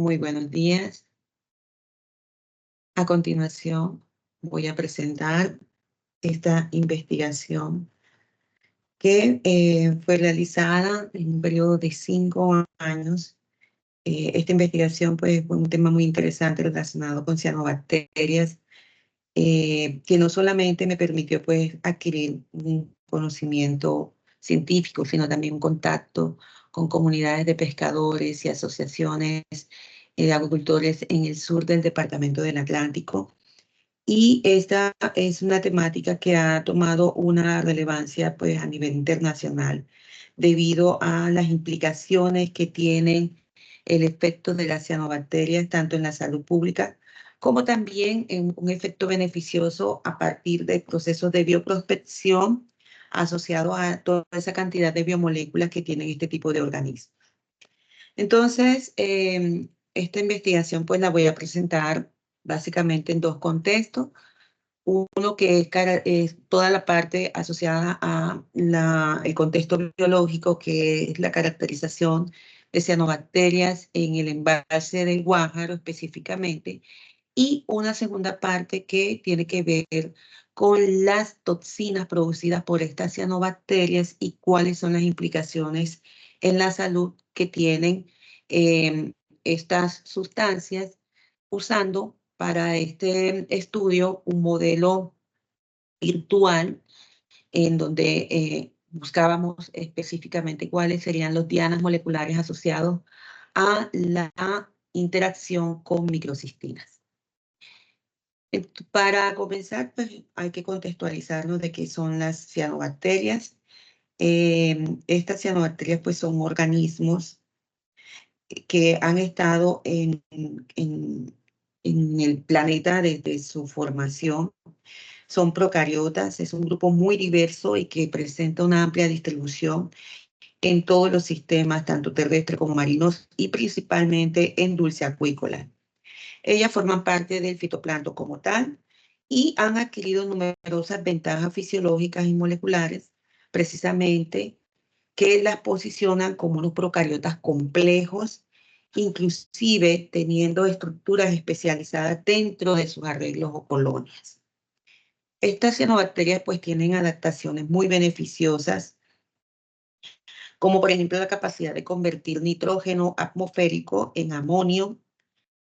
Muy buenos días. A continuación, voy a presentar esta investigación que fue realizada en un periodo de 5 años. Esta investigación pues, fue un tema muy interesante relacionado con cianobacterias, que no solamente me permitió pues, adquirir un conocimiento científico, sino también un contacto con comunidades de pescadores y asociaciones de agricultores en el sur del departamento del Atlántico. Y esta es una temática que ha tomado una relevancia pues, a nivel internacional debido a las implicaciones que tienen el efecto de las cianobacterias tanto en la salud pública como también en un efecto beneficioso a partir de procesos de bioprospección asociados a toda esa cantidad de biomoléculas que tienen este tipo de organismos. Entonces, esta investigación pues la voy a presentar básicamente en dos contextos. Uno que es toda la parte asociada a el contexto biológico, que es la caracterización de cianobacterias en el embalse del Guájaro específicamente, y una segunda parte que tiene que ver con las toxinas producidas por estas cianobacterias y cuáles son las implicaciones en la salud que tienen estas sustancias, usando para este estudio un modelo virtual en donde buscábamos específicamente cuáles serían los dianas moleculares asociados a la interacción con microcistinas. Para comenzar, pues, hay que contextualizarnos de qué son las cianobacterias. Estas cianobacterias pues, son organismos que han estado en el planeta desde su formación. Son procariotas, es un grupo muy diverso y que presenta una amplia distribución en todos los sistemas, tanto terrestres como marinos, y principalmente en dulce acuícola. Ellas forman parte del fitoplancton como tal y han adquirido numerosas ventajas fisiológicas y moleculares, precisamente que las posicionan como unos procariotas complejos, inclusive teniendo estructuras especializadas dentro de sus arreglos o colonias. Estas cianobacterias pues tienen adaptaciones muy beneficiosas, como por ejemplo la capacidad de convertir nitrógeno atmosférico en amonio.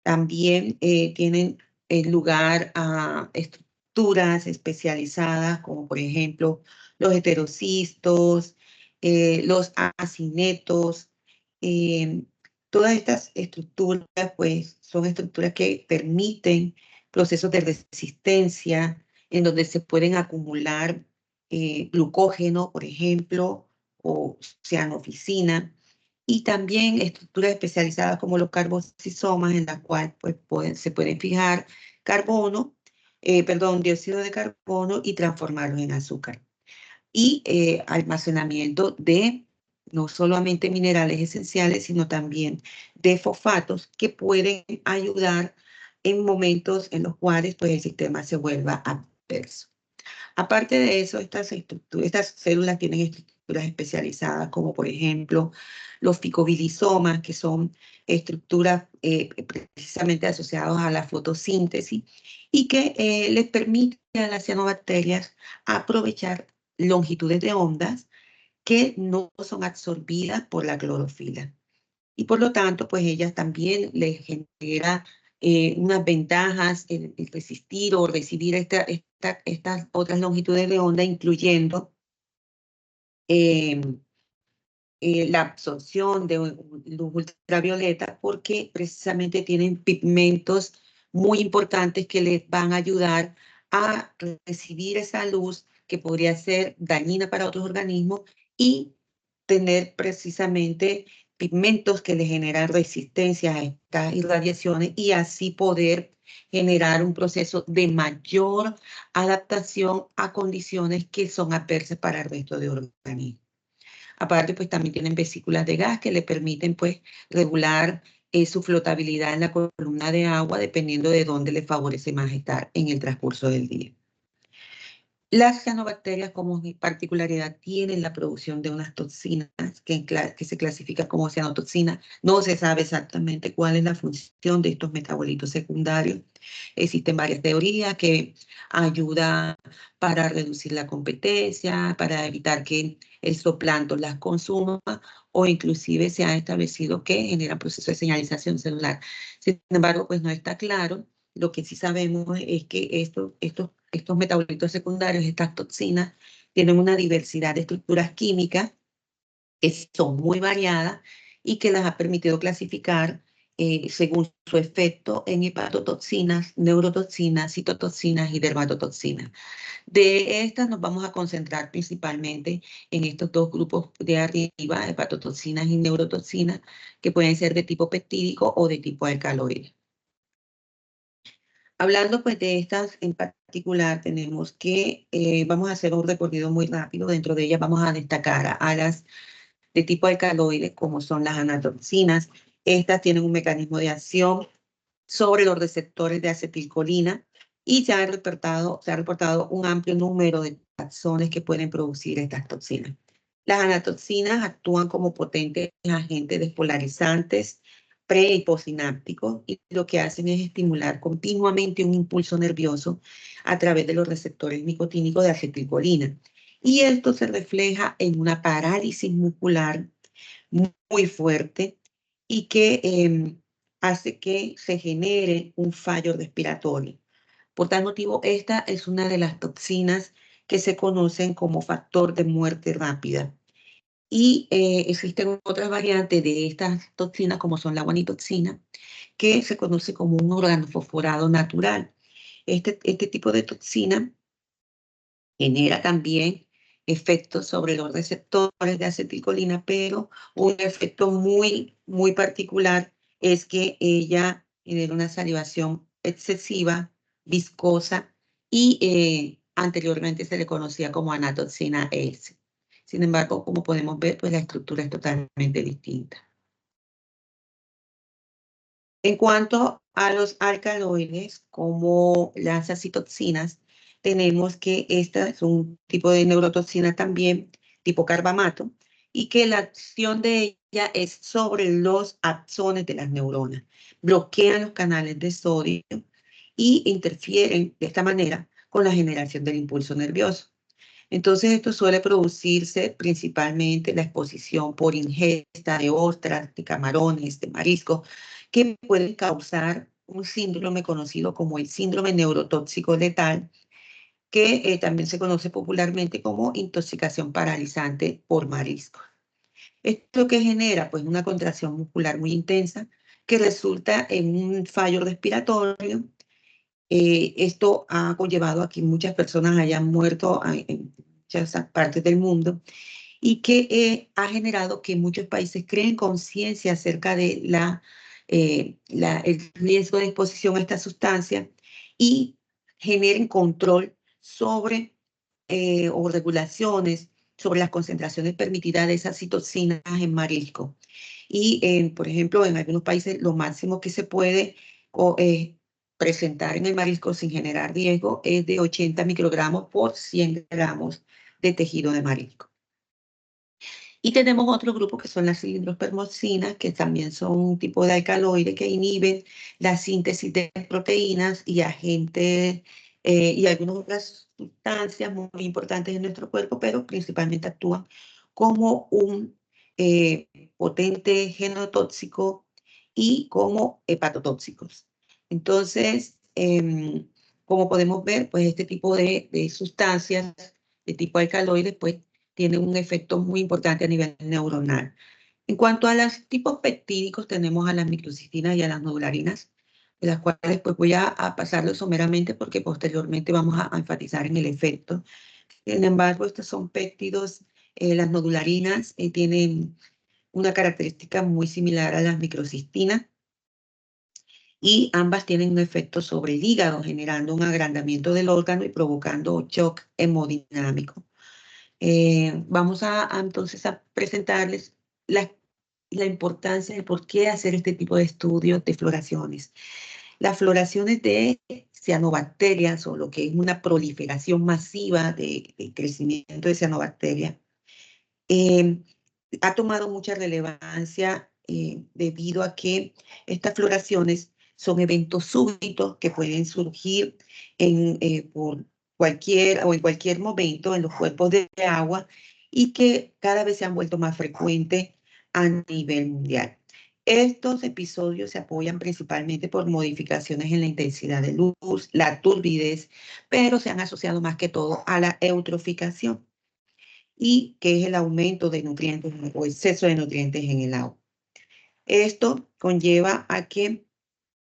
También tienen lugar a estructuras especializadas, como por ejemplo los heterocistos, los acinetos. eh, Todas estas estructuras, pues, son estructuras que permiten procesos de resistencia, en donde se pueden acumular glucógeno, por ejemplo, o cianofisina, y también estructuras especializadas como los carbosisomas, en las cuales pues, se pueden fijar dióxido de carbono y transformarlos en azúcar. Y almacenamiento de no solamente minerales esenciales, sino también de fosfatos que pueden ayudar en momentos en los cuales pues, el sistema se vuelva adverso. Aparte de eso, estas células tienen estructuras especializadas, como por ejemplo los ficobilisomas, que son estructuras precisamente asociadas a la fotosíntesis y que les permiten a las cianobacterias aprovechar longitudes de ondas que no son absorbidas por la clorofila. Y por lo tanto, pues ellas también les genera unas ventajas el resistir o recibir estas otras longitudes de onda, incluyendo eh, la absorción de luz ultravioleta, porque precisamente tienen pigmentos muy importantes que les van a ayudar a recibir esa luz que podría ser dañina para otros organismos y tener precisamente pigmentos que le generan resistencia a estas irradiaciones y así poder generar un proceso de mayor adaptación a condiciones que son adversas para el resto de organismos. Aparte, pues también tienen vesículas de gas que le permiten pues regular su flotabilidad en la columna de agua dependiendo de dónde le favorece más estar en el transcurso del día. Las cianobacterias como particularidad tienen la producción de unas toxinas que se clasifican como cianotoxinas. No se sabe exactamente cuál es la función de estos metabolitos secundarios. Existen varias teorías que ayudan para reducir la competencia, para evitar que el zooplancton las consuma, o inclusive se ha establecido que generan procesos de señalización celular. Sin embargo, pues no está claro. Lo que sí sabemos es que estos metabolitos secundarios, estas toxinas, tienen una diversidad de estructuras químicas que son muy variadas y que las ha permitido clasificar según su efecto en hepatotoxinas, neurotoxinas, citotoxinas y dermatotoxinas. De estas nos vamos a concentrar principalmente en estos dos grupos de arriba, hepatotoxinas y neurotoxinas, que pueden ser de tipo peptídico o de tipo alcaloide. Hablando pues de estas en particular, tenemos que, vamos a hacer un recorrido muy rápido. Dentro de ellas vamos a destacar a las de tipo alcaloide, como son las anatoxinas. Estas tienen un mecanismo de acción sobre los receptores de acetilcolina y se ha reportado un amplio número de taxones que pueden producir estas toxinas. Las anatoxinas actúan como potentes agentes despolarizantes pre y postsinápticos, y lo que hacen es estimular continuamente un impulso nervioso a través de los receptores nicotínicos de acetilcolina. Y esto se refleja en una parálisis muscular muy fuerte y que hace que se genere un fallo respiratorio. Por tal motivo, esta es una de las toxinas que se conocen como factor de muerte rápida. Y existen otras variantes de estas toxinas, como son la guanitoxina, que se conoce como un organofosforado natural. Este tipo de toxina genera también efectos sobre los receptores de acetilcolina, pero un efecto muy particular es que ella genera una salivación excesiva, viscosa, y anteriormente se le conocía como anatoxina S. Sin embargo, como podemos ver, pues la estructura es totalmente distinta. En cuanto a los alcaloides, como las acitoxinas, tenemos que esta es un tipo de neurotoxina también, tipo carbamato, y que la acción de ella es sobre los axones de las neuronas. Bloquean los canales de sodio y interfieren de esta manera con la generación del impulso nervioso. Entonces, esto suele producirse principalmente la exposición por ingesta de ostras, de camarones, de mariscos, que pueden causar un síndrome conocido como el síndrome neurotóxico letal, que también se conoce popularmente como intoxicación paralizante por mariscos. Esto que genera pues una contracción muscular muy intensa que resulta en un fallo respiratorio. Esto ha conllevado a que muchas personas hayan muerto en muchas partes del mundo, y que ha generado que muchos países creen conciencia acerca de el riesgo de exposición a esta sustancia y generen control sobre o regulaciones sobre las concentraciones permitidas de esas citocinas en marisco. Y, por ejemplo, en algunos países lo máximo que se puede presentar en el marisco sin generar riesgo es de 80 microgramos por 100 gramos de tejido de marisco. Y tenemos otro grupo que son las cilindrospermocinas, que también son un tipo de alcaloide que inhiben la síntesis de proteínas y agentes y algunas otras sustancias muy importantes en nuestro cuerpo, pero principalmente actúan como un potente genotóxico y como hepatotóxicos. Entonces, como podemos ver, pues este tipo de sustancias de tipo alcaloide, pues tiene un efecto muy importante a nivel neuronal. En cuanto a los tipos peptídicos, tenemos a las microcistinas y a las nodularinas, de las cuales pues voy a pasarlo someramente porque posteriormente vamos a enfatizar en el efecto. Sin embargo, estos son péptidos. Las nodularinas tienen una característica muy similar a las microcistinas, y ambas tienen un efecto sobre el hígado, generando un agrandamiento del órgano y provocando shock hemodinámico. Vamos entonces a presentarles la importancia de por qué hacer este tipo de estudios de floraciones. Las floraciones de cianobacterias o lo que es una proliferación masiva de crecimiento de cianobacterias, ha tomado mucha relevancia debido a que estas floraciones son eventos súbitos que pueden surgir por cualquier o en cualquier momento en los cuerpos de agua y que cada vez se han vuelto más frecuentes a nivel mundial. Estos episodios se apoyan principalmente por modificaciones en la intensidad de luz, la turbidez, pero se han asociado más que todo a la eutroficación y que es el aumento de nutrientes o exceso de nutrientes en el agua. Esto conlleva a que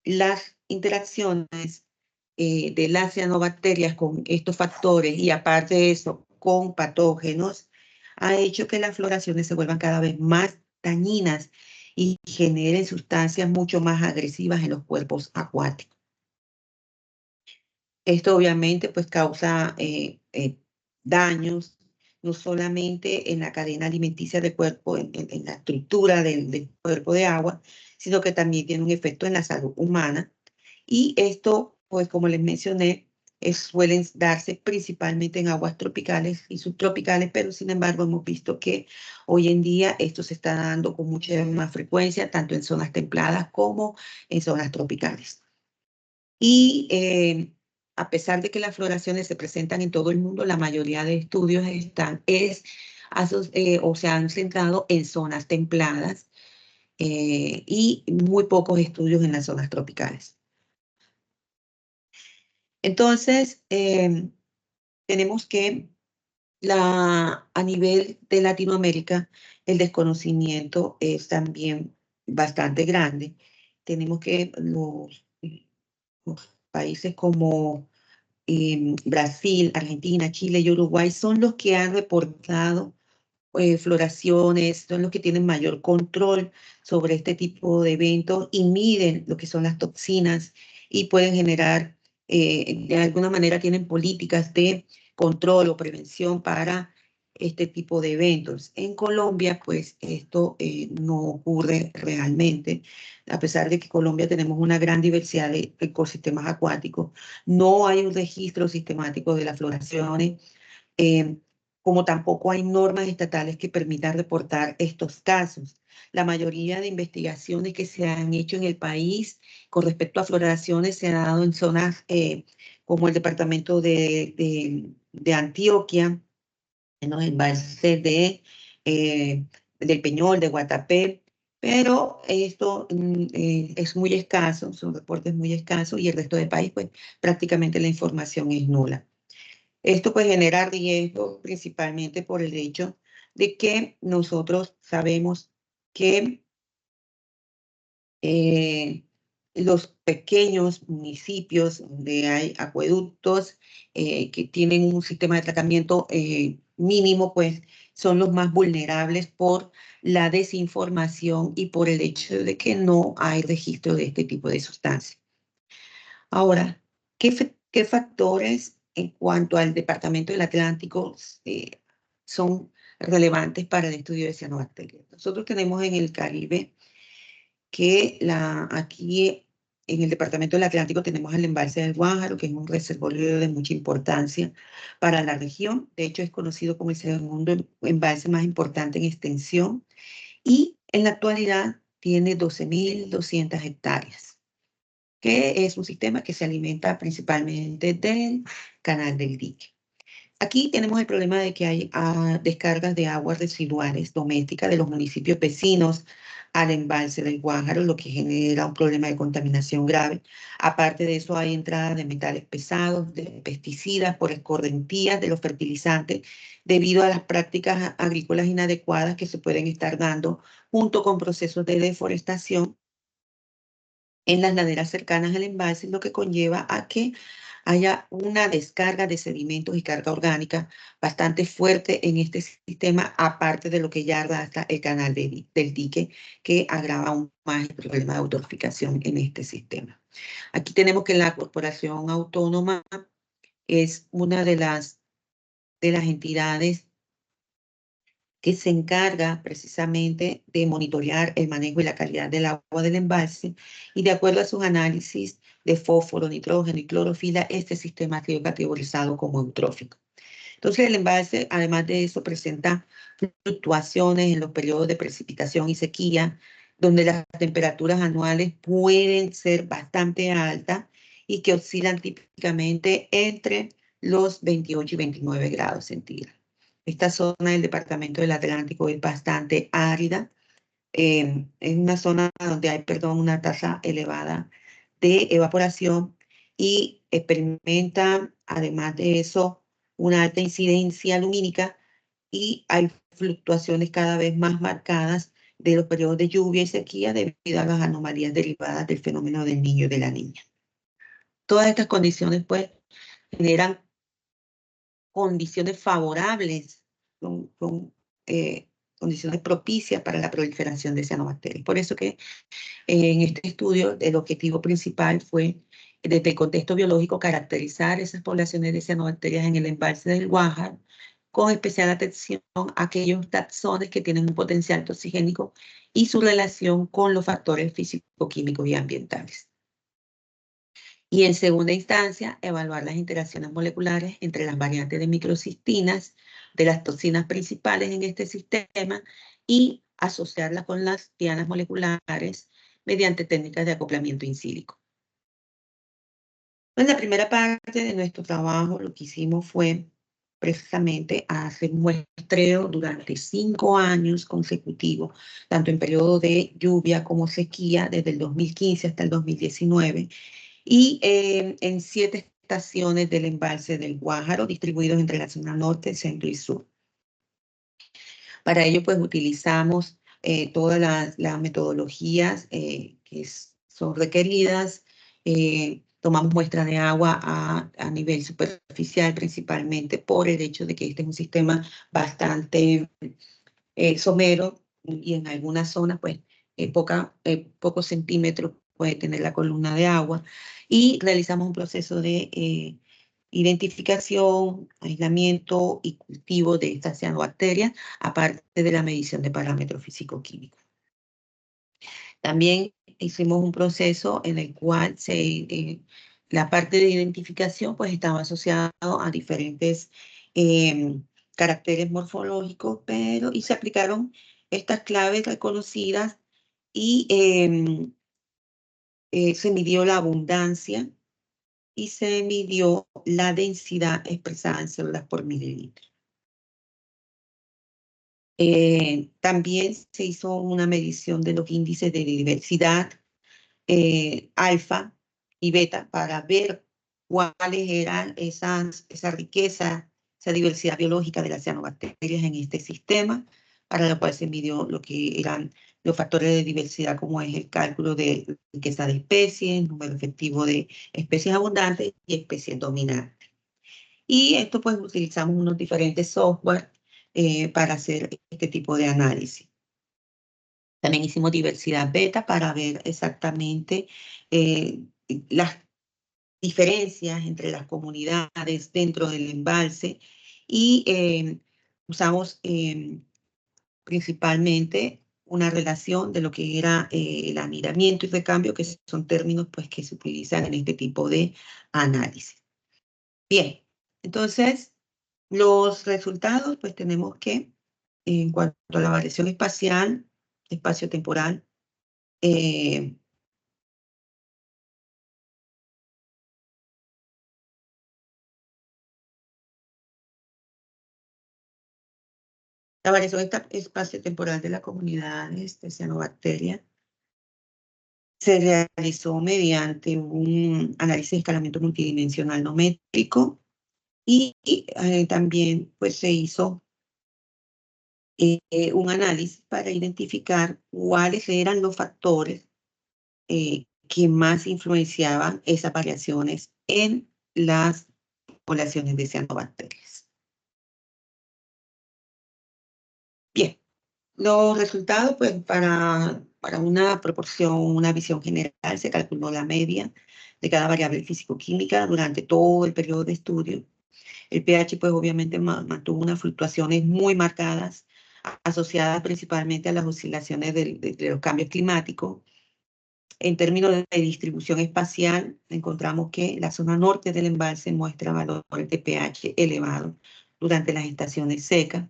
las interacciones de las cianobacterias con estos factores y aparte de eso con patógenos ha hecho que las floraciones se vuelvan cada vez más dañinas y generen sustancias mucho más agresivas en los cuerpos acuáticos. Esto obviamente pues causa daños no solamente en la cadena alimenticia del cuerpo, en la estructura del cuerpo de agua, sino que también tiene un efecto en la salud humana. Y esto, pues como les mencioné, suelen darse principalmente en aguas tropicales y subtropicales, pero sin embargo hemos visto que hoy en día esto se está dando con mucha más frecuencia, tanto en zonas templadas como en zonas tropicales. Y a pesar de que las floraciones se presentan en todo el mundo, la mayoría de estudios o se han centrado en zonas templadas y muy pocos estudios en las zonas tropicales. Entonces, tenemos que a nivel de Latinoamérica, el desconocimiento es también bastante grande. Tenemos que los países como Brasil, Argentina, Chile y Uruguay son los que han reportado floraciones, son los que tienen mayor control sobre este tipo de eventos y miden lo que son las toxinas y pueden generar, de alguna manera tienen políticas de control o prevención para este tipo de eventos. En Colombia, pues esto no ocurre realmente, a pesar de que en Colombia tenemos una gran diversidad de ecosistemas acuáticos, no hay un registro sistemático de las floraciones. Eh, Como tampoco hay normas estatales que permitan reportar estos casos. La mayoría de investigaciones que se han hecho en el país con respecto a floraciones se han dado en zonas como el departamento de Antioquia, en los embalses del Peñol, de Guatapé, pero esto es muy escaso, son reportes muy escasos y el resto del país, pues prácticamente la información es nula. Esto pues genera riesgo principalmente por el hecho de que nosotros sabemos que los pequeños municipios donde hay acueductos que tienen un sistema de tratamiento mínimo, pues son los más vulnerables por la desinformación y por el hecho de que no hay registro de este tipo de sustancias. Ahora, ¿qué factores en cuanto al Departamento del Atlántico son relevantes para el estudio de cianobacterias? Nosotros tenemos en el Caribe que aquí en el Departamento del Atlántico tenemos el embalse del Guájaro, que es un reservorio de mucha importancia para la región. De hecho, es conocido como el segundo embalse más importante en extensión y en la actualidad tiene 12.200 hectáreas, que es un sistema que se alimenta principalmente del canal del dique. Aquí tenemos el problema de que hay descargas de aguas residuales domésticas de los municipios vecinos al embalse del Guájaro, lo que genera un problema de contaminación grave. Aparte de eso, hay entrada de metales pesados, de pesticidas por escorrentías de los fertilizantes, debido a las prácticas agrícolas inadecuadas que se pueden estar dando junto con procesos de deforestación en las laderas cercanas al embalse, lo que conlleva a que haya una descarga de sedimentos y carga orgánica bastante fuerte en este sistema, aparte de lo que ya arrastra el canal del dique, que agrava aún más el problema de eutroficación en este sistema. Aquí tenemos que la Corporación Autónoma es una de las entidades que se encarga precisamente de monitorear el manejo y la calidad del agua del embalse y de acuerdo a sus análisis de fósforo, nitrógeno y clorofila, este sistema ha sido categorizado como eutrófico. Entonces, el embalse, además de eso, presenta fluctuaciones en los periodos de precipitación y sequía, donde las temperaturas anuales pueden ser bastante altas y que oscilan típicamente entre los 28 y 29 grados centígrados. Esta zona del departamento del Atlántico es bastante árida. Es una zona donde hay, perdón, una tasa elevada de evaporación y experimenta, además de eso, una alta incidencia lumínica y hay fluctuaciones cada vez más marcadas de los periodos de lluvia y sequía debido a las anomalías derivadas del fenómeno del niño y de la niña. Todas estas condiciones, pues, generan condiciones favorables, son condiciones propicias para la proliferación de cianobacterias. Por eso que en este estudio el objetivo principal fue, desde el contexto biológico, caracterizar esas poblaciones de cianobacterias en el embalse del Guájar, con especial atención a aquellos taxones que tienen un potencial toxigénico y su relación con los factores físico-químicos y ambientales. Y en segunda instancia, evaluar las interacciones moleculares entre las variantes de microcistinas, de las toxinas principales en este sistema y asociarlas con las dianas moleculares mediante técnicas de acoplamiento incílico. En la primera parte de nuestro trabajo lo que hicimos fue precisamente hacer un muestreo durante 5 años consecutivos, tanto en periodo de lluvia como sequía, desde el 2015 hasta el 2019, y en 7 estaciones del embalse del Guájaro, distribuidos entre la zona norte, centro y sur. Para ello, pues, utilizamos todas las metodologías que son requeridas. Tomamos muestras de agua a nivel superficial, principalmente por el hecho de que este es un sistema bastante somero y en algunas zonas, pues, pocos centímetros puede tener la columna de agua. Y realizamos un proceso de identificación, aislamiento y cultivo de estas cianobacterias, aparte de la medición de parámetros físico-químicos. También hicimos un proceso en el cual la parte de identificación pues estaba asociada a diferentes caracteres morfológicos, y se aplicaron estas claves reconocidas y se midió la abundancia y se midió la densidad expresada en células por mililitro. También se hizo una medición de los índices de diversidad alfa y beta para ver cuáles eran esa riqueza, esa diversidad biológica de las cianobacterias en este sistema, para lo cual se midió lo que eran los factores de diversidad, como es el cálculo de riqueza de especies, número efectivo de especies abundantes y especies dominantes. Y esto, pues, utilizamos unos diferentes software para hacer este tipo de análisis. También hicimos diversidad beta para ver exactamente las diferencias entre las comunidades dentro del embalse y usamos principalmente una relación de lo que era el anidamiento y recambio, que son términos, pues, que se utilizan en este tipo de análisis. Bien, entonces los resultados, pues tenemos que, en cuanto a la variación espacial, espacio-temporal, eh, la variación espacio-temporal de las comunidades de cianobacterias se realizó mediante un análisis de escalamiento multidimensional no métrico y también, pues, se hizo un análisis para identificar cuáles eran los factores que más influenciaban esas variaciones en las poblaciones de cianobacterias. Bien, los resultados, pues, para una proporción, una visión general, se calculó la media de cada variable físico-química durante todo el periodo de estudio. El pH, pues, obviamente mantuvo unas fluctuaciones muy marcadas, asociadas principalmente a las oscilaciones de los cambios climáticos. En términos de distribución espacial, encontramos que la zona norte del embalse muestra valores de pH elevados durante las estaciones secas.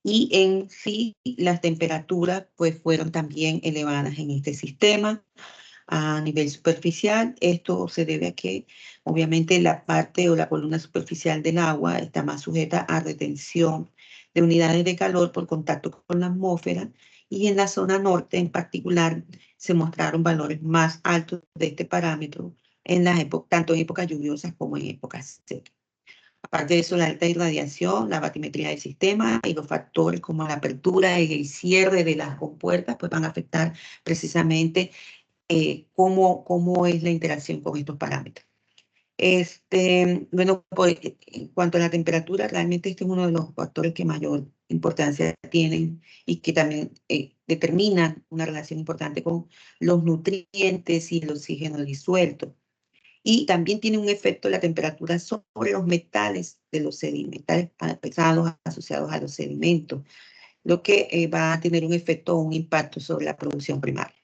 Y en sí, las temperaturas pues, fueron también elevadas en este sistema a nivel superficial. Esto se debe a que obviamente la parte o la columna superficial del agua está más sujeta a retención de unidades de calor por contacto con la atmósfera, y en la zona norte en particular se mostraron valores más altos de este parámetro en las tanto en épocas lluviosas como en épocas secas. Aparte de eso, la alta irradiación, la batimetría del sistema y los factores como la apertura y el cierre de las compuertas pues van a afectar precisamente cómo es la interacción con estos parámetros. Bueno, pues, en cuanto a la temperatura, realmente este es uno de los factores que mayor importancia tienen y que también determinan una relación importante con los nutrientes y el oxígeno disuelto. Y también tiene un efecto la temperatura sobre los metales de los sedimentales pesados asociados a los sedimentos, lo que va a tener un efecto o un impacto sobre la producción primaria.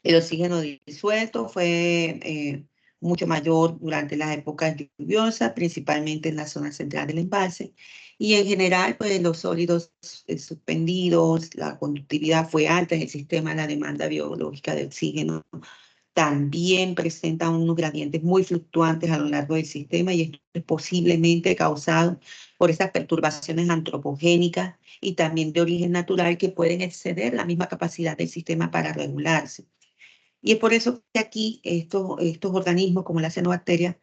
El oxígeno disuelto fue mucho mayor durante las épocas lluviosas, principalmente en la zona central del embalse. Y en general, pues los sólidos suspendidos, la conductividad fue alta en el sistema, la demanda biológica de oxígeno también presenta unos gradientes muy fluctuantes a lo largo del sistema, y esto es posiblemente causado por esas perturbaciones antropogénicas y también de origen natural que pueden exceder la misma capacidad del sistema para regularse. Y es por eso que aquí estos organismos como la cianobacteria,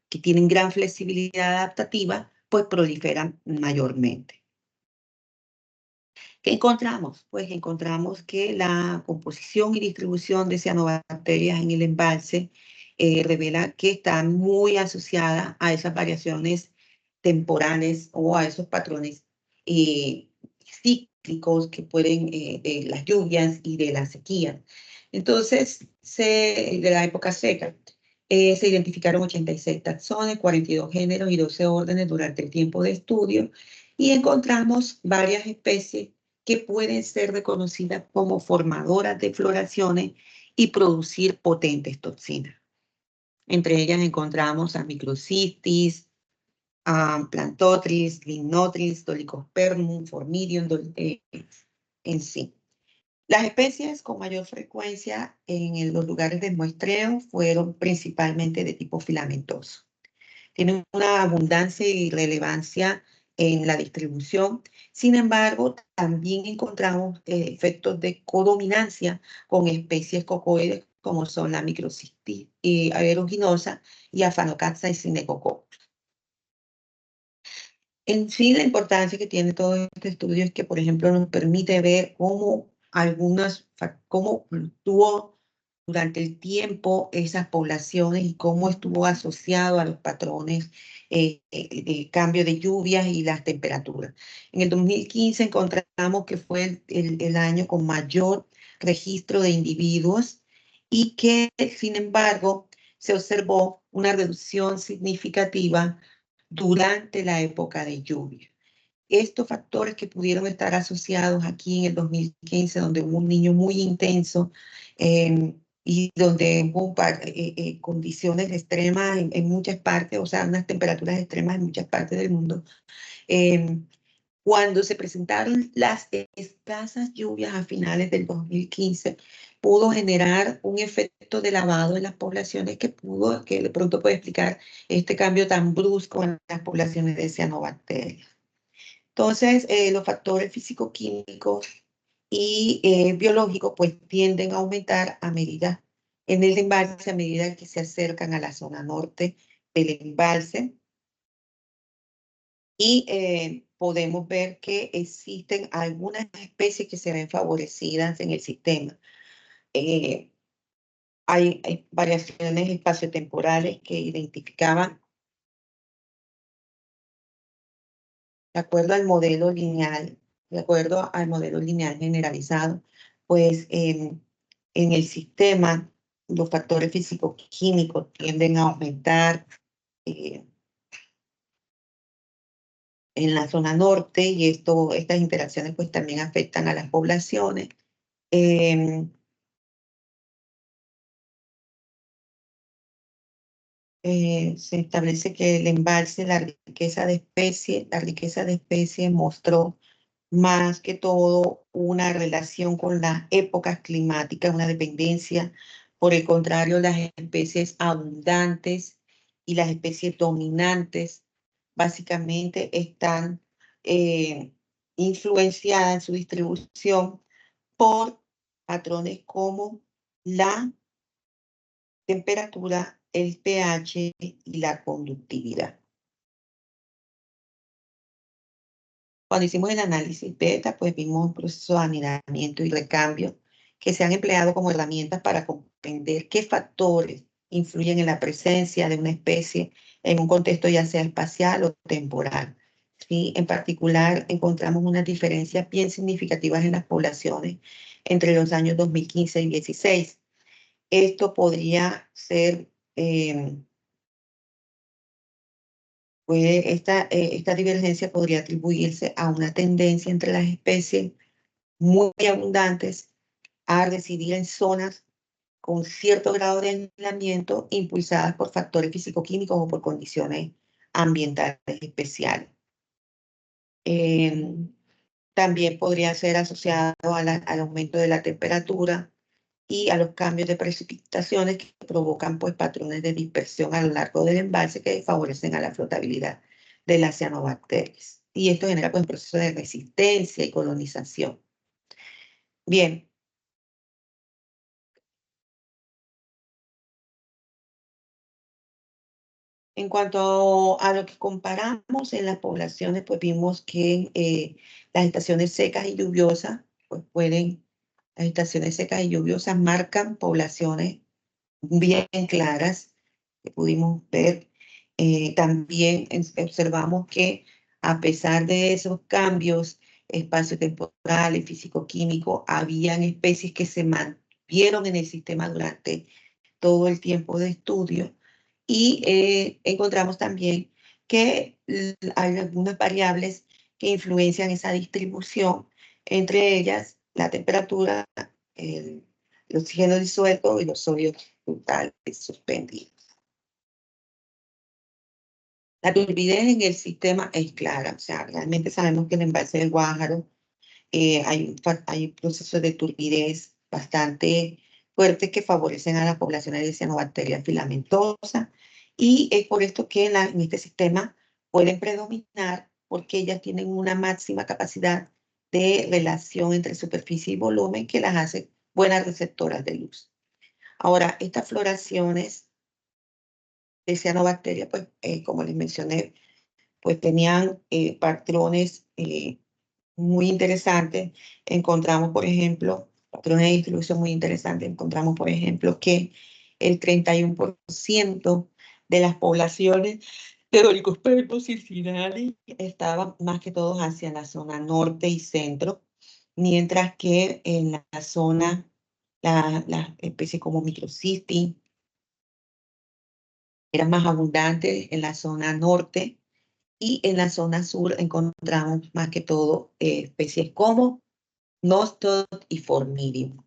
que tienen gran flexibilidad adaptativa, pues proliferan mayormente. ¿Qué encontramos? Pues encontramos que la composición y distribución de cianobacterias en el embalse revela que está muy asociada a esas variaciones temporales o a esos patrones eh, cíclicos que pueden de las lluvias y de la sequía. Entonces, de la época seca, se identificaron 86 taxones, 42 géneros y 12 órdenes durante el tiempo de estudio, y encontramos varias especies que pueden ser reconocidas como formadoras de floraciones y producir potentes toxinas. Entre ellas encontramos a Microcystis, a Plantotris, Limnotris, Dolichospermum, Formidium, en sí. Las especies con mayor frecuencia en los lugares de muestreo fueron principalmente de tipo filamentoso. Tienen una abundancia y relevancia en la distribución. Sin embargo, también encontramos efectos de codominancia con especies cocoides como son la Microcystis aeruginosa y Aphanocaxa y Cinecococcus. En sí, la importancia que tiene todo este estudio es que, por ejemplo, nos permite ver cómo fluctuó durante el tiempo esas poblaciones y cómo estuvo asociado a los patrones de cambio de lluvias y las temperaturas. En el 2015 encontramos que fue el año con mayor registro de individuos, y que, sin embargo, se observó una reducción significativa durante la época de lluvia. Estos factores que pudieron estar asociados aquí en el 2015, donde hubo un niño muy intenso y donde hubo condiciones extremas en muchas partes, o sea, unas temperaturas extremas en muchas partes del mundo, cuando se presentaron las escasas lluvias a finales del 2015, pudo generar un efecto de lavado en las poblaciones que de pronto puede explicar este cambio tan brusco en las poblaciones de cianobacterias. Entonces, los factores físico-químicos y biológicos pues tienden a aumentar a medida en el embalse, a medida que se acercan a la zona norte del embalse. Y podemos ver que existen algunas especies que se ven favorecidas en el sistema. Hay variaciones espaciotemporales que identificaban, de acuerdo al modelo lineal, de acuerdo al modelo lineal generalizado, pues en el sistema los factores físico-químicos tienden a aumentar en la zona norte, y estas interacciones pues también afectan a las poblaciones. se establece que el embalse, la riqueza de especies mostró más que todo una relación con las épocas climáticas, una dependencia. Por el contrario, las especies abundantes y las especies dominantes básicamente están eh, influenciadas en su distribución por patrones como la temperatura, el pH y la conductividad. Cuando hicimos el análisis beta, pues vimos un proceso de anidamiento y recambio que se han empleado como herramientas para comprender qué factores influyen en la presencia de una especie en un contexto ya sea espacial o temporal. ¿Sí? En particular, encontramos unas diferencias bien significativas en las poblaciones entre los años 2015 y 2016. Esto podría ser esta divergencia podría atribuirse a una tendencia entre las especies muy abundantes a residir en zonas con cierto grado de aislamiento impulsadas por factores físico-químicos o por condiciones ambientales especiales. Eh, También podría ser asociado al aumento de la temperatura y a los cambios de precipitaciones que provocan pues, patrones de dispersión a lo largo del embalse que favorecen a la flotabilidad de las cianobacterias. Y esto genera pues, un proceso de resistencia y colonización. Bien, en cuanto a lo que comparamos en las poblaciones, pues vimos que las estaciones secas y lluviosas, las estaciones secas y lluviosas marcan poblaciones bien claras que pudimos ver. También observamos que a pesar de esos cambios espaciotemporales, físico-químicos, habían especies que se mantuvieron en el sistema durante todo el tiempo de estudio y encontramos también que hay algunas variables que influencian esa distribución, entre ellas la temperatura, el oxígeno disuelto y los sólidos totales suspendidos. La turbidez en el sistema es clara, o sea, realmente sabemos que en el embalse del Guájaro hay procesos de turbidez bastante fuertes que favorecen a las poblaciones de cianobacterias filamentosas y es por esto que en este sistema pueden predominar porque ellas tienen una máxima capacidad de relación entre superficie y volumen que las hace buenas receptoras de luz. Ahora, estas floraciones de cianobacterias, pues, como les mencioné, pues tenían patrones muy interesantes. Encontramos, por ejemplo, patrones de distribución muy interesantes. Encontramos, por ejemplo, que el 31% de las poblaciones de Dolichospermos cincinnati estaban más que todos hacia la zona norte y centro, mientras que en la zona, las especies como Microcystis eran más abundantes en la zona norte y en la zona sur encontramos más que todo especies como Nostos y Formidium.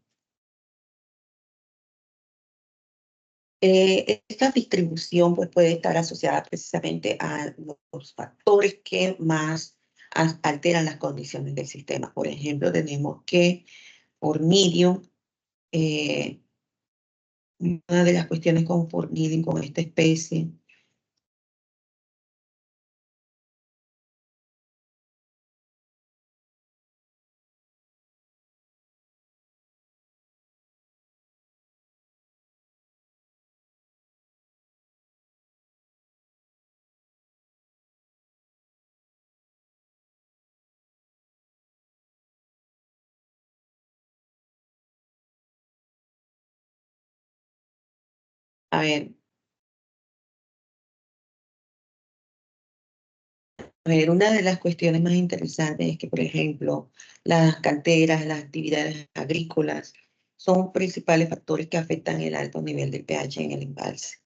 Esta distribución pues, puede estar asociada precisamente a los factores que más alteran las condiciones del sistema. Por ejemplo, tenemos que Formidium, una de las cuestiones con Formidium, con esta especie, a ver, una de las cuestiones más interesantes es que, por ejemplo, las canteras, las actividades agrícolas son principales factores que afectan el alto nivel del pH en el embalse.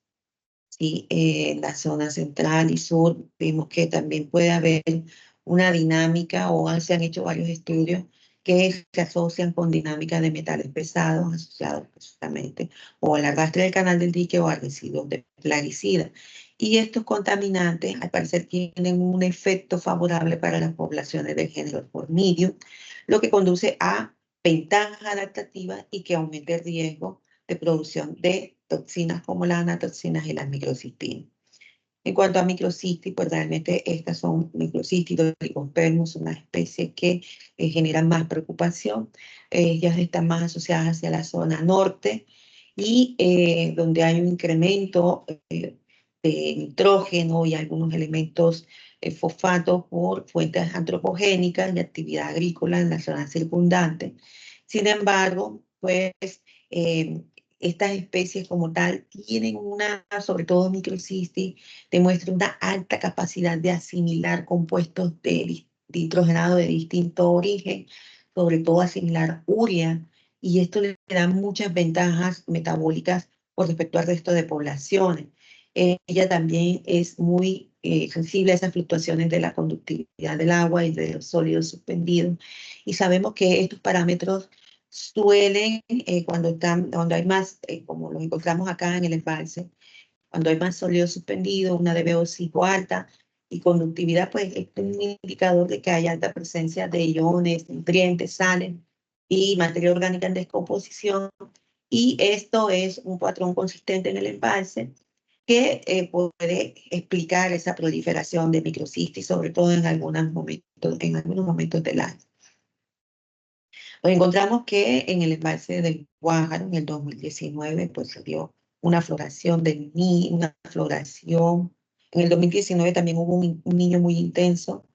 Sí, en la zona central y sur vimos que también puede haber una dinámica o se han hecho varios estudios que se asocian con dinámicas de metales pesados asociados justamente o al arrastre del canal del dique o a residuos de plaguicidas. Y estos contaminantes, al parecer, tienen un efecto favorable para las poblaciones del género Formidium, lo que conduce a ventajas adaptativas y que aumente el riesgo de producción de toxinas como las anatoxinas y las microcistinas. En cuanto a microcistis, pues realmente estas son microcistis, oligospermos, una especie que generan más preocupación. Ellas están más asociadas hacia la zona norte y donde hay un incremento de nitrógeno y algunos elementos fosfatos por fuentes antropogénicas y actividad agrícola en la zona circundante. Sin embargo, pues eh, estas especies como tal tienen una, sobre todo microcistis, demuestra una alta capacidad de asimilar compuestos de hidrogenado de distinto origen, sobre todo asimilar urea, y esto le da muchas ventajas metabólicas con respecto al resto de poblaciones. Ella también es muy sensible a esas fluctuaciones de la conductividad del agua y de los sólidos suspendidos, y sabemos que estos parámetros suelen, cuando hay más, como los encontramos acá en el embalse, cuando hay más sólido suspendido, una DBO5 alta y conductividad, pues es un indicador de que hay alta presencia de iones, nutrientes, sales y materia orgánica en descomposición. Y esto es un patrón consistente en el embalse que puede explicar esa proliferación de microcistis, sobre todo en algunos momentos del año. Nos encontramos que en el embalse del Guájaro, en el 2019, pues se dio una floración una floración. En el 2019 también hubo un niño muy intenso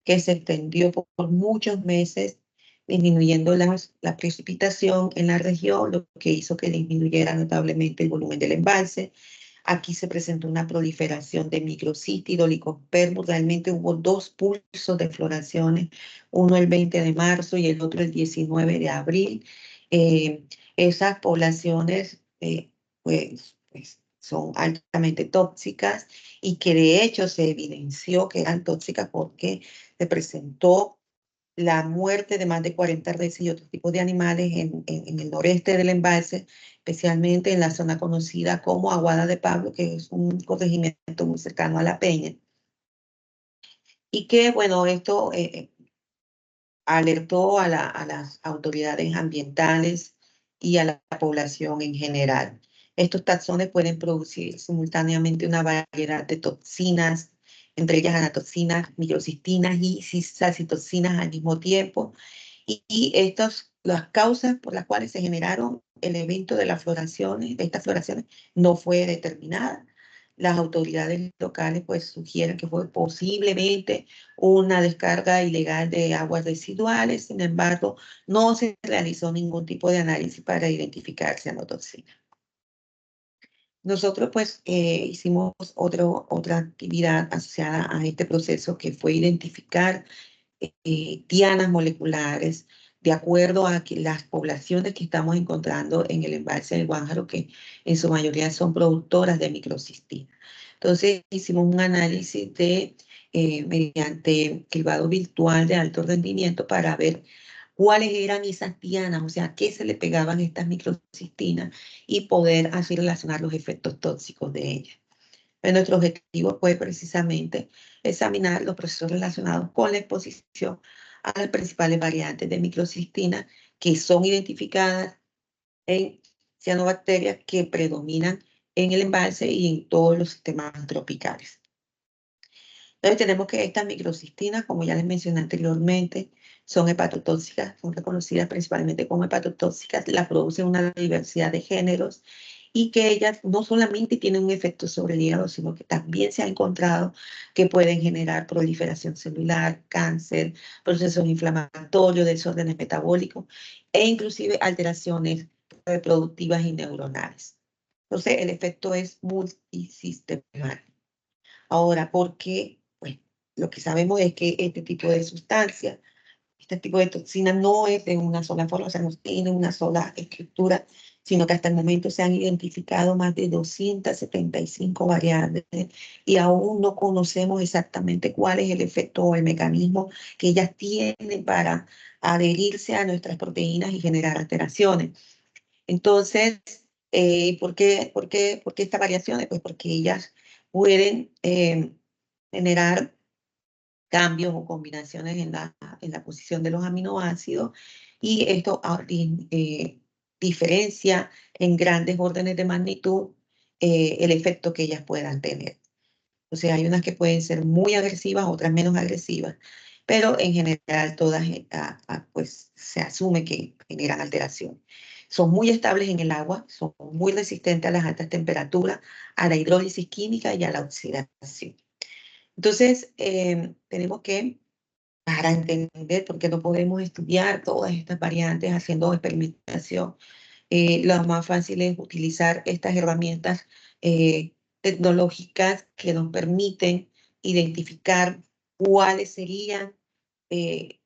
que se extendió por muchos meses, disminuyendo la precipitación en la región, lo que hizo que disminuyera notablemente el volumen del embalse. Aquí se presentó una proliferación de microcistis, oligospermos. Realmente hubo dos pulsos de floraciones, uno el 20 de marzo y el otro el 19 de abril. Esas poblaciones pues, son altamente tóxicas y que de hecho se evidenció que eran tóxicas porque se presentó la muerte de más de 40 reses y otros tipos de animales en el noreste del embalse, especialmente en la zona conocida como Aguada de Pablo, que es un corregimiento muy cercano a La Peña. Y que, bueno, esto alertó a las autoridades ambientales y a la población en general. Estos taxones pueden producir simultáneamente una variedad de toxinas, entre ellas anatoxinas, microcistinas y citocinas al mismo tiempo. Y estas, las causas por las cuales se generaron el evento de las floraciones, de estas floraciones, no fue determinada. Las autoridades locales pues sugieren que fue posiblemente una descarga ilegal de aguas residuales. Sin embargo, no se realizó ningún tipo de análisis para identificar cianotoxina. Nosotros pues hicimos otra actividad asociada a este proceso, que fue identificar dianas moleculares de acuerdo a que las poblaciones que estamos encontrando en el embalse del Guájaro, que en su mayoría son productoras de microcistina. Entonces hicimos un análisis mediante cribado virtual de alto rendimiento para ver cuáles eran esas dianas, o sea, qué se le pegaban estas microcistinas y poder así relacionar los efectos tóxicos de ellas. Pero nuestro objetivo fue precisamente examinar los procesos relacionados con la exposición a las principales variantes de microcistina que son identificadas en cianobacterias que predominan en el embalse y en todos los sistemas tropicales. Entonces tenemos que estas microcistinas, como ya les mencioné anteriormente, son hepatotóxicas, son reconocidas principalmente como hepatotóxicas, las producen una diversidad de géneros y que ellas no solamente tienen un efecto sobre el hígado, sino que también se ha encontrado que pueden generar proliferación celular, cáncer, procesos inflamatorios, desórdenes metabólicos e inclusive alteraciones reproductivas y neuronales. Entonces el efecto es multisistemal. Ahora, ¿por qué? Pues lo que sabemos es que este tipo de sustancias, este tipo de toxina no es de una sola forma, o sea, no tiene una sola estructura sino que hasta el momento se han identificado más de 275 variantes y aún no conocemos exactamente cuál es el efecto o el mecanismo que ellas tienen para adherirse a nuestras proteínas y generar alteraciones. Entonces, ¿por qué estas variaciones? Pues porque ellas pueden generar cambios o combinaciones en la posición de los aminoácidos y esto diferencia en grandes órdenes de magnitud el efecto que ellas puedan tener. O sea, hay unas que pueden ser muy agresivas, otras menos agresivas, pero en general todas pues, se asume que generan alteración. Son muy estables en el agua, son muy resistentes a las altas temperaturas, a la hidrólisis química y a la oxidación. Entonces, tenemos que, para entender por qué no podemos estudiar todas estas variantes haciendo experimentación, lo más fácil es utilizar estas herramientas tecnológicas que nos permiten identificar cuáles serían, eh,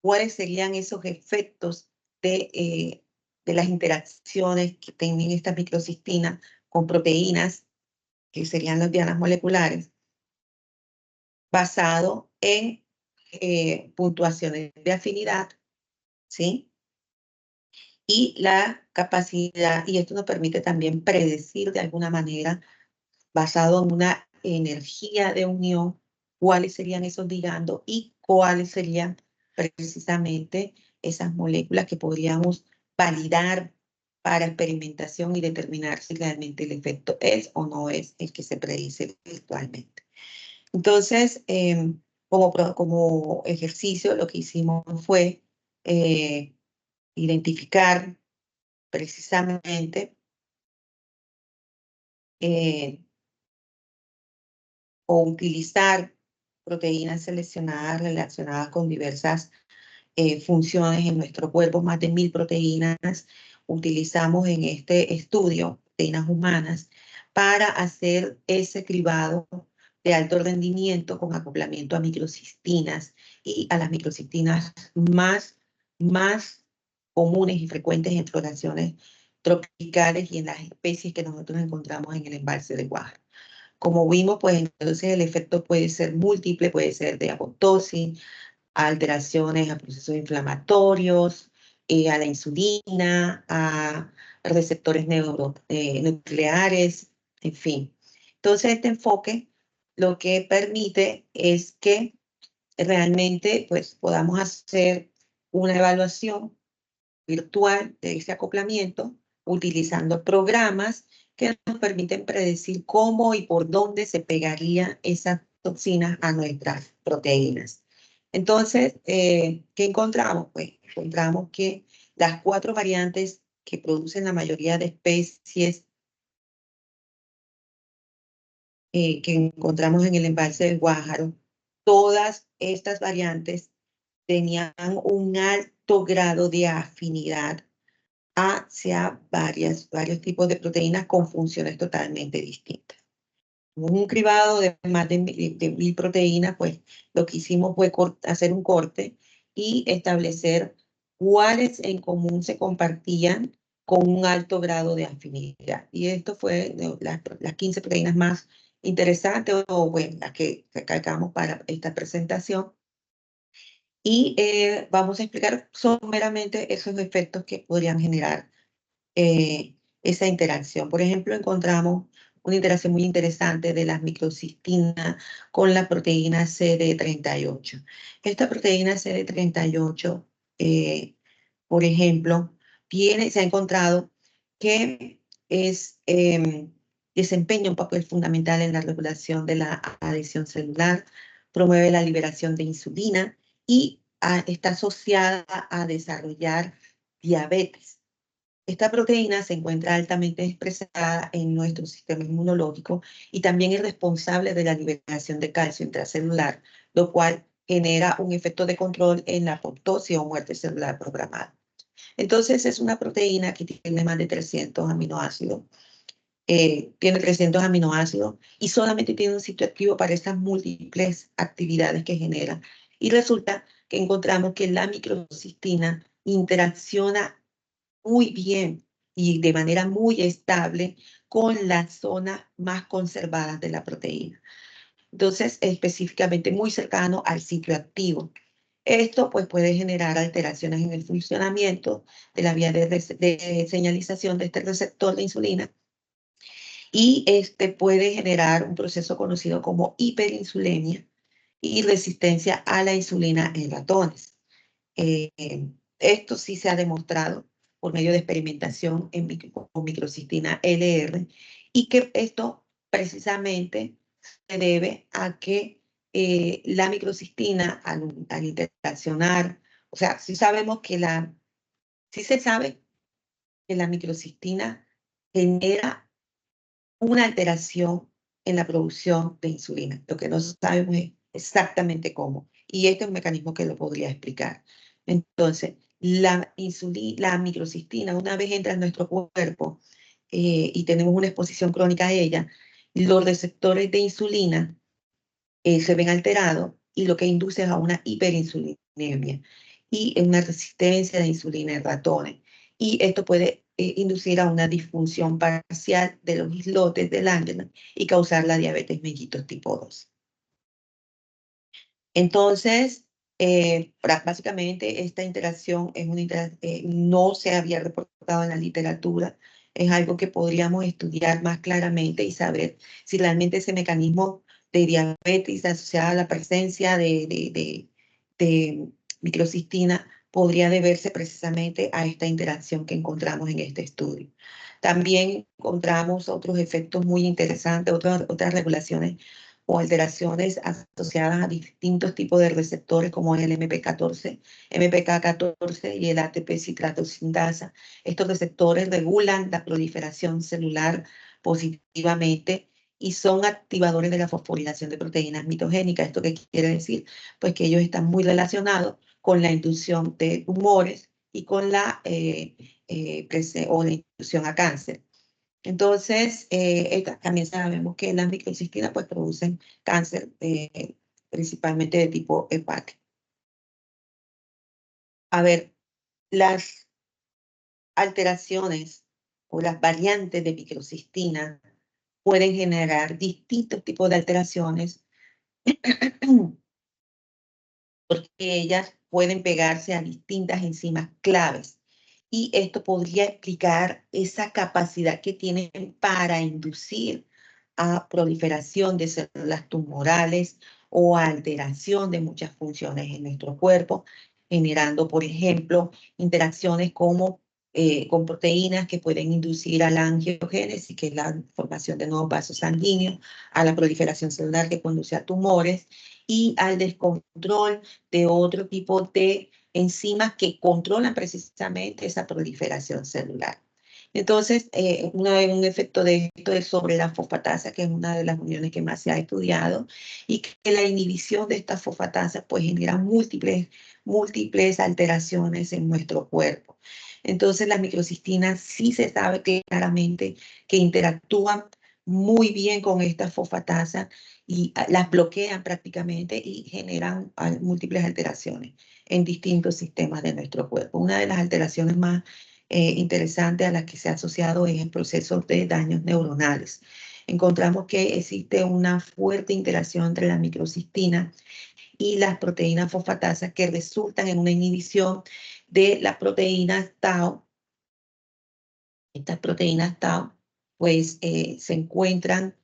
cuáles serían esos efectos de las interacciones que tienen estas microcistinas con proteínas, que serían las dianas moleculares, basado en puntuaciones de afinidad, ¿sí? Y la capacidad, y esto nos permite también predecir de alguna manera, basado en una energía de unión, cuáles serían esos ligandos y cuáles serían precisamente esas moléculas que podríamos validar para experimentación y determinar si realmente el efecto es o no es el que se predice virtualmente. Entonces, como ejercicio, lo que hicimos fue identificar precisamente o utilizar proteínas seleccionadas relacionadas con diversas funciones en nuestro cuerpo, más de 1000 proteínas utilizamos en este estudio, proteínas humanas, para hacer ese cribado de alto rendimiento con acoplamiento a microcistinas y a las microcistinas más comunes y frecuentes en floraciones tropicales y en las especies que nosotros encontramos en el embalse de Guájaro. Como vimos, pues entonces el efecto puede ser múltiple, puede ser de apoptosis, alteraciones a procesos inflamatorios, a la insulina, a receptores nucleares, en fin. Entonces este enfoque lo que permite es que realmente pues, podamos hacer una evaluación virtual de ese acoplamiento utilizando programas que nos permiten predecir cómo y por dónde se pegarían esas toxinas a nuestras proteínas. Entonces, ¿qué encontramos? Pues encontramos que las 4 variantes que producen la mayoría de especies que encontramos en el embalse del Guájaro, todas estas variantes tenían un alto grado de afinidad hacia varios tipos de proteínas con funciones totalmente distintas. Un cribado de más de 1000 proteínas, pues lo que hicimos fue hacer un corte y establecer cuáles en común se compartían con un alto grado de afinidad. Y esto fue las 15 proteínas más interesantes o bueno, las que recalcamos para esta presentación. Y vamos a explicar someramente esos efectos que podrían generar esa interacción. Por ejemplo, encontramos una interacción muy interesante de las microcistinas con la proteína CD38. Esta proteína CD38, por ejemplo, se ha encontrado que desempeña un papel fundamental en la regulación de la adhesión celular, promueve la liberación de insulina y está asociada a desarrollar diabetes. Esta proteína se encuentra altamente expresada en nuestro sistema inmunológico y también es responsable de la liberación de calcio intracelular, lo cual genera un efecto de control en la apoptosis o muerte celular programada. Entonces es una proteína que tiene más de 300 aminoácidos. Tiene 300 aminoácidos y solamente tiene un sitio activo para estas múltiples actividades que genera. Y resulta que encontramos que la microcistina interacciona muy bien y de manera muy estable con las zonas más conservadas de la proteína. Entonces, específicamente muy cercano al sitio activo. Esto pues, puede generar alteraciones en el funcionamiento de la vía de señalización de este receptor de insulina y puede generar un proceso conocido como hiperinsulemia y resistencia a la insulina en ratones. Eh, Esto sí se ha demostrado por medio de experimentación con microcistina LR y que esto precisamente se debe a que la microcistina al interaccionar, o sea, sí se sabe que la microcistina genera una alteración en la producción de insulina. Lo que no sabemos es exactamente cómo. Y este es un mecanismo que lo podría explicar. Entonces, la microcistina, una vez entra en nuestro cuerpo y tenemos una exposición crónica a ella, los receptores de insulina se ven alterados y lo que induce es a una hiperinsulinemia y una resistencia de insulina en ratones. Y esto puede inducir a una disfunción parcial de los islotes del Angelman y causar la diabetes mellitus tipo 2. Entonces, básicamente esta interacción es no se había reportado en la literatura. Es algo que podríamos estudiar más claramente y saber si realmente ese mecanismo de diabetes asociada a la presencia de microcistina podría deberse precisamente a esta interacción que encontramos en este estudio. También encontramos otros efectos muy interesantes, otras regulaciones o alteraciones asociadas a distintos tipos de receptores como el MPK14 y el ATP citrato sindasa. Estos receptores regulan la proliferación celular positivamente y son activadores de la fosforilación de proteínas mitogénicas. ¿Esto qué quiere decir? Pues que ellos están muy relacionados con la inducción de tumores y con la inducción a cáncer. Entonces, también sabemos que las microcistinas pues, producen cáncer, principalmente de tipo hepático. A ver, las alteraciones o las variantes de microcistina pueden generar distintos tipos de alteraciones porque ellas pueden pegarse a distintas enzimas claves. Y esto podría explicar esa capacidad que tienen para inducir a proliferación de células tumorales o a alteración de muchas funciones en nuestro cuerpo, generando, por ejemplo, interacciones con proteínas que pueden inducir a la angiogénesis, que es la formación de nuevos vasos sanguíneos, a la proliferación celular que conduce a tumores y al descontrol de otro tipo de enzimas que controlan precisamente esa proliferación celular. Entonces, un efecto de esto es sobre la fosfatasa, que es una de las uniones que más se ha estudiado, y que la inhibición de esta fosfatasa pues genera múltiples alteraciones en nuestro cuerpo. Entonces, las microcistinas sí se sabe claramente que interactúan muy bien con esta fosfatasa y las bloquean prácticamente y generan múltiples alteraciones en distintos sistemas de nuestro cuerpo. Una de las alteraciones más interesantes a las que se ha asociado es el proceso de daños neuronales. Encontramos que existe una fuerte interacción entre la microcistina y las proteínas fosfatasas que resultan en una inhibición de las proteínas tau. Estas proteínas tau pues se encuentran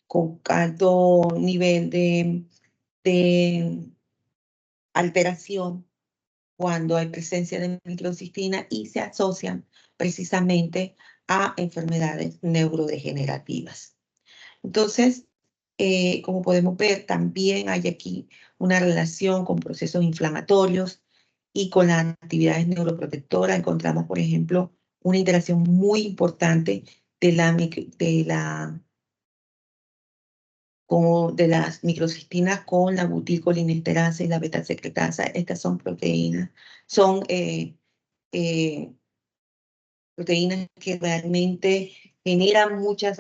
con alto nivel de alteración cuando hay presencia de microcistina y se asocian precisamente a enfermedades neurodegenerativas. Entonces, como podemos ver, también hay aquí una relación con procesos inflamatorios y con las actividades neuroprotectoras. Encontramos, por ejemplo, una interacción muy importante de las microcistinas con la butilcolinesterasa y la beta-secretasa. Estas son eh, proteínas que realmente generan muchas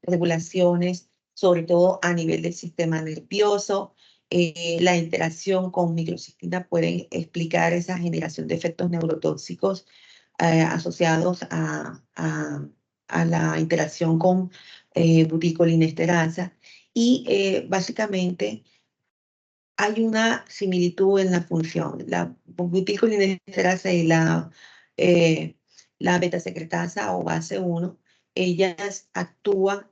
regulaciones, sobre todo a nivel del sistema nervioso. La interacción con microcistina puede explicar esa generación de efectos neurotóxicos asociados a la interacción con buticolinesterasa y básicamente hay una similitud en la función. La buticolinesterasa y la beta-secretasa o base 1, ellas actúan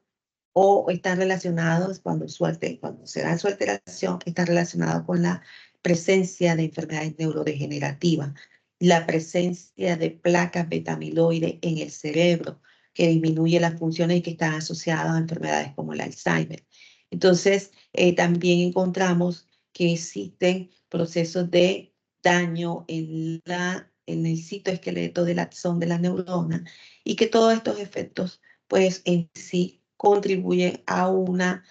o están relacionados cuando se da su alteración, están relacionados con la presencia de enfermedades neurodegenerativas, la presencia de placas beta-amiloide en el cerebro, que disminuye las funciones y que están asociadas a enfermedades como el Alzheimer. Entonces, también encontramos que existen procesos de daño en el citoesqueleto del axón de la neurona y que todos estos efectos, pues en sí, contribuyen a una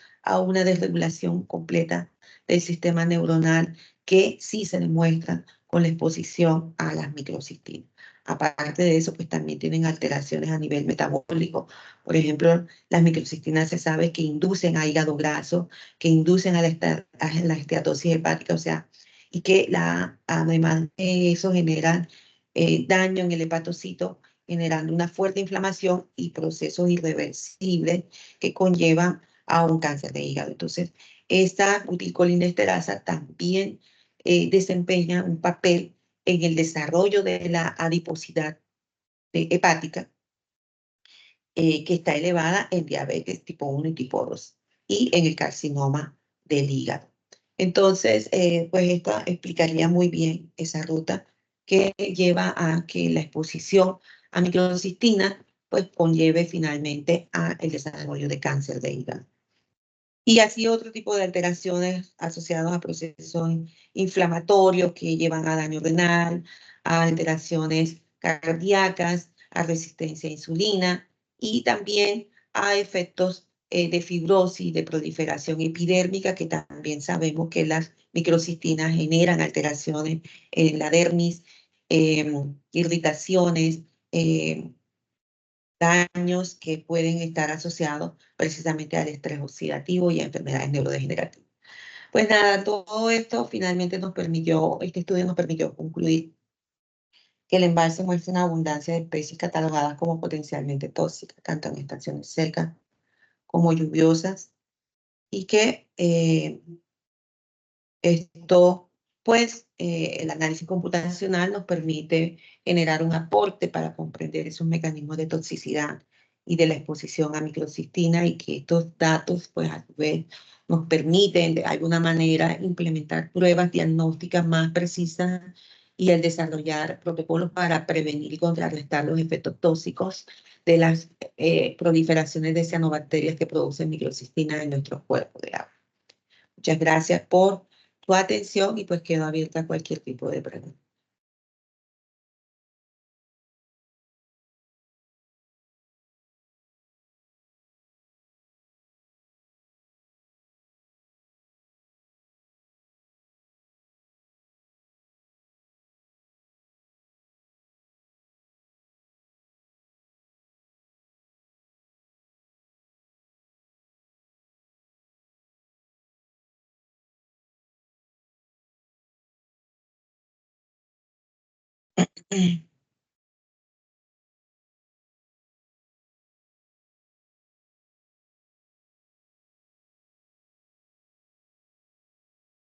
desregulación completa del sistema neuronal que sí se demuestra con la exposición a las microcistinas. Aparte de eso, pues también tienen alteraciones a nivel metabólico. Por ejemplo, las microcistinas se sabe que inducen a hígado graso, que inducen a la esteatosis hepática, o sea, y que además eso genera daño en el hepatocito, generando una fuerte inflamación y procesos irreversibles que conllevan a un cáncer de hígado. Entonces, esta buticolinesterasa también desempeña un papel en el desarrollo de la adiposidad hepática, que está elevada en diabetes tipo 1 y tipo 2 y en el carcinoma del hígado. Entonces, pues esto explicaría muy bien esa ruta que lleva a que la exposición a microcistina pues conlleve finalmente a el desarrollo de cáncer de hígado. Y así otro tipo de alteraciones asociadas a procesos inflamatorios que llevan a daño renal, a alteraciones cardíacas, a resistencia a insulina y también a efectos de fibrosis, de proliferación epidérmica, que también sabemos que las microcistinas generan alteraciones en la dermis, irritaciones, daños que pueden estar asociados precisamente al estrés oxidativo y a enfermedades neurodegenerativas. Pues nada, todo esto finalmente este estudio nos permitió concluir que el embalse muestra una abundancia de especies catalogadas como potencialmente tóxicas, tanto en estaciones secas como lluviosas, y que esto, pues, el análisis computacional nos permite generar un aporte para comprender esos mecanismos de toxicidad y de la exposición a microcistina y que estos datos, pues, a su vez, nos permiten de alguna manera implementar pruebas diagnósticas más precisas y el desarrollar protocolos para prevenir y contrarrestar los efectos tóxicos de las proliferaciones de cianobacterias que producen microcistina en nuestro cuerpo de agua. Muchas gracias por tu atención y pues quedo abierta a cualquier tipo de pregunta.